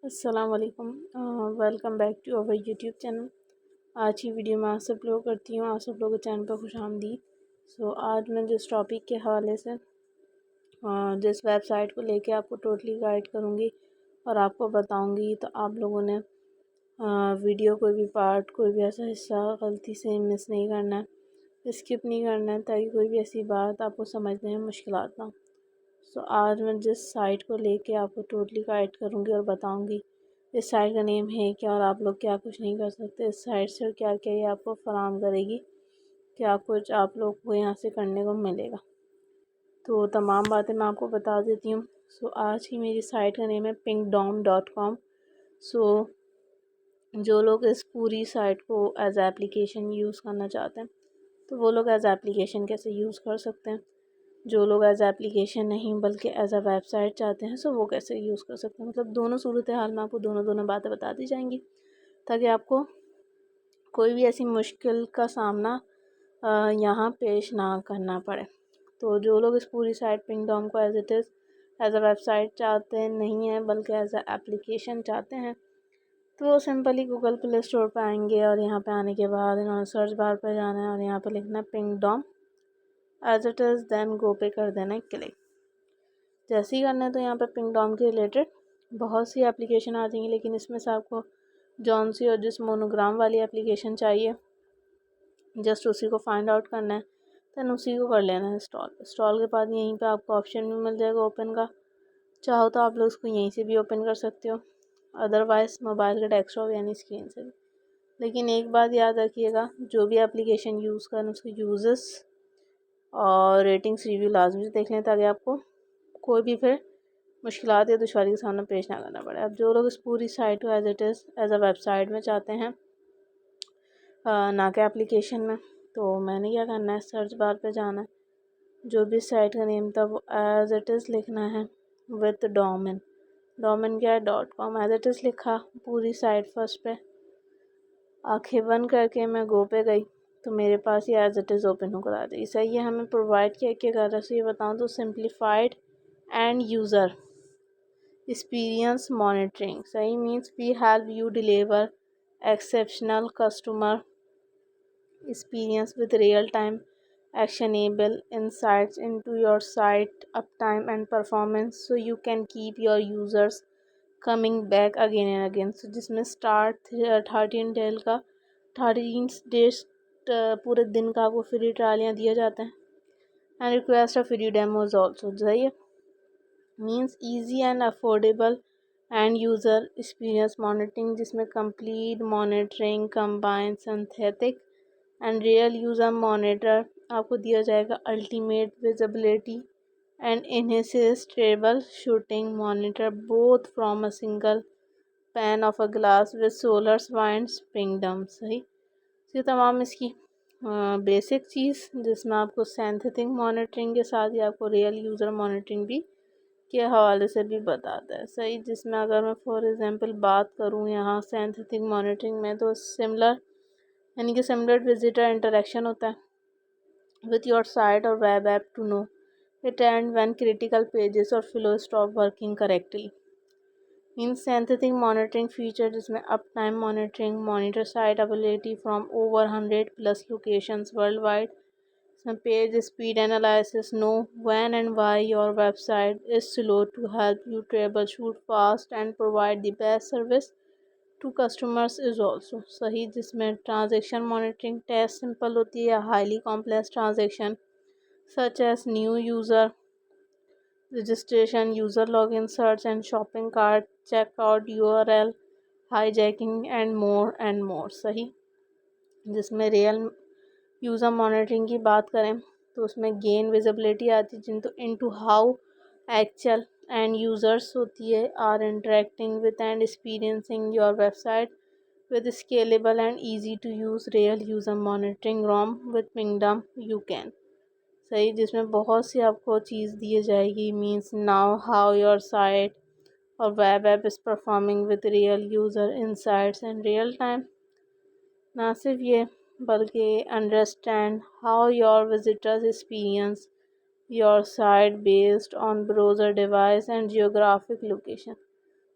अस्सलाम वालेकुम। Welcome back to our YouTube channel. आज की वीडियो में आप सब लोग करती हूँ, आप सब लोगों के चैनल पर खुशामदीद। आज मैं जिस टॉपिक के हवाले से जिस वेबसाइट को लेके आपको टोटली गाइड करूँगी और आपको बताऊँगी, तो आप लोगों ने वीडियो कोई भी पार्ट, कोई भी ऐसा हिस्सा गलती से मिस नहीं करना है, स्किप नहीं करना है, ताकि कोई भी ऐसी बात आपको समझने में मुश्किलात ना हो। आज मैं जिस साइट को लेके आपको टोटली गाइड करूँगी और बताऊँगी इस साइट का नेम है क्या और आप लोग क्या कुछ नहीं कर सकते इस साइट से, क्या क्या ये आपको फराहम करेगी, क्या कुछ आप लोग को यहाँ से करने को मिलेगा। तो तमाम बातें मैं आपको बता देती हूँ। आज की मेरी साइट का नेम है pingdom.com। जो लोग इस पूरी साइट को एज एप्लीकेशन यूज़ करना चाहते हैं, तो वो लोग एज एप्लीकेशन कैसे यूज़ कर सकते हैं। जो लोग एज एप्लीकेशन नहीं बल्कि एज अ वेबसाइट चाहते हैं, वो कैसे यूज़ कर सकते हैं। मतलब दोनों सूरत हाल में आपको दोनों बातें बता दी जाएंगी, ताकि आपको कोई भी ऐसी मुश्किल का सामना यहाँ पेश ना करना पड़े। तो जो लोग इस पूरी साइट पिंगडॉम को as it is as a website चाहते नहीं हैं बल्कि एज अ एप्लीकेशन चाहते हैं, तो वो सिंपली गूगल प्ले स्टोर पर आएंगे और यहाँ पे आने के बाद इन्होंने सर्च बार पर जाना है और यहाँ पे लिखना है Pingdom as it is, then go pay कर देना है क्लिक। जैसे ही करना है तो यहाँ पे पिंगडॉम के रिलेटेड बहुत सी एप्लीकेशन आ जाएंगी, लेकिन इसमें से आपको जौन सी और जिस मोनोग्राम वाली एप्लीकेशन चाहिए, जस्ट उसी को फाइंड आउट करना है, दैन उसी को कर लेना है इंस्टॉल के बाद यहीं पे आपको ऑप्शन भी मिल जाएगा ओपन का। चाहो तो आप लोग उसको यहीं से भी ओपन कर सकते हो, अदरवाइज़ मोबाइल के डेस्कटॉप यानी स्क्रीन से भी। लेकिन एक बात याद रखिएगा, जो भी एप्लीकेशन यूज़ करें उसके यूज़र्स और रेटिंग्स रिव्यू लाजमी से देख लें, ताकि आपको कोई भी फिर मुश्किलात या दुश्वारी का सामना पेश ना करना पड़े। अब जो लोग इस पूरी साइट को as it is as a website में चाहते हैं, ना कि एप्लीकेशन में, तो मैंने क्या करना है, सर्च बार पे जाना है, जो भी साइट का नेम था वो एज इट इज़ लिखना है विद डोमेन। डोमेन क्या है, .com। एज इट इज़ लिखा, पूरी साइट फर्स्ट पे, आंखें बंद करके मैं गो पे गई, तो मेरे पास ये एज इट इज़ ओपन होकर आ जाएगी। सही है, हमें प्रोवाइड क्या क्या कर रहा है, ये बताऊँ तो simplified end user experience monitoring. सही means we help you deliver exceptional customer experience with real-time actionable insights into your site uptime and performance, so you can keep your users coming back again and again. So जिसमें start 13 days का 13 days पूरे दिन का आपको free ट्रायलियाँ दिए जाते हैं, and request of free demos also. सही है, means easy and affordable and user experience monitoring, जिसमें complete monitoring combine synthetic and real user monitor आपको दिया जाएगा। Ultimate visibility and enhance troubleshooting monitor both from a single pane of a glass with SolarWinds Pingdom. सही, ये तमाम इसकी basic चीज़, जिसमें आपको सिंथेटिक मॉनिटरिंग के साथ ही आपको रियल यूज़र मॉनिटरिंग भी के हवाले से भी बताता है। सही, जिसमें अगर मैं फॉर एग्जांपल बात करूँ यहाँ सिंथेटिक मॉनिटरिंग में, तो सिमिलर यानी कि सिमिलर विजिटर इंटरेक्शन होता है विथ योर साइट और web app to know it and when critical pages और फ्लो स्टॉप वर्किंग करेक्टली। इन सिंथेटिक मॉनिटरिंग फीचर, जिसमें uptime monitoring, monitor site availability from over 100+ locations worldwide, page speed analysis, know when and why your website is slow to help you troubleshoot fast and provide the best service to customers is also सही, जिसमें transaction monitoring test simple होती है या highly complex transaction such as new user registration, user login, search and shopping cart, checkout URL hijacking and more. सही, जिसमें real user monitoring की बात करें तो उसमें गेन विजिबिलिटी आती है, जिनको into how actual end users होती है are interacting with and experiencing your website with scalable and easy to use real user monitoring RUM with Pingdom you can. सही, जिसमें बहुत सी आपको चीज़ दी जाएगी, means now how your site और web app is performing with real user insights and real time. ना सिर्फ ये बल्कि understand how your visitors experience your site based on browser device and geographic location.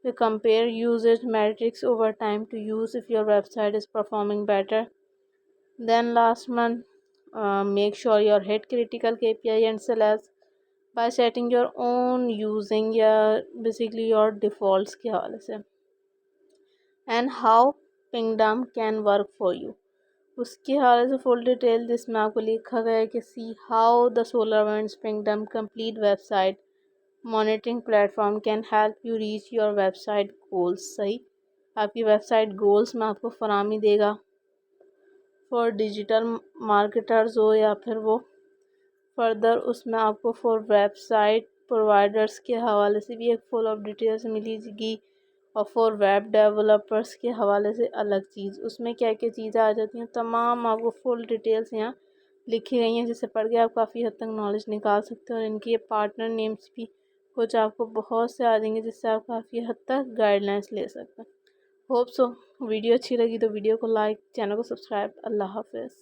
We compare usage metrics over time to use if your website is performing better than last month. Make sure you hit critical KPI and sellers by setting your own using या basically your defaults के हवाले से and how Pingdom can work for you. उसके हवाले से full detail जिसमें आपको लिखा गया है कि see how the SolarWinds Pingdom complete website monitoring platform can help you reach your website goals. सही, आपकी वेबसाइट गोल्स में आपको फरामी देगा फॉर डिजिटल मार्केटर्स हो या फिर वो फर्दर उसमें आपको फॉर वेबसाइट प्रोवाइडर्स के हवाले से भी एक फुल ऑफ डिटेल्स मिलेगी और फॉर वेब डेवलपर्स के हवाले से अलग चीज़, उसमें क्या क्या चीज़ें आ जाती हैं तमाम आपको फुल डिटेल्स यहाँ लिखी गई हैं, जिसे पढ़ के आप काफ़ी हद तक नॉलेज निकाल सकते हैं। और इनके पार्टनर नेम्स भी कुछ आपको बहुत से आ जाएंगे जिससे आप काफ़ी हद तक गाइडलाइंस ले सकते हैं। होप सो वीडियो अच्छी लगी तो वीडियो को लाइक, चैनल को सब्सक्राइब। अल्लाह हाफिज़।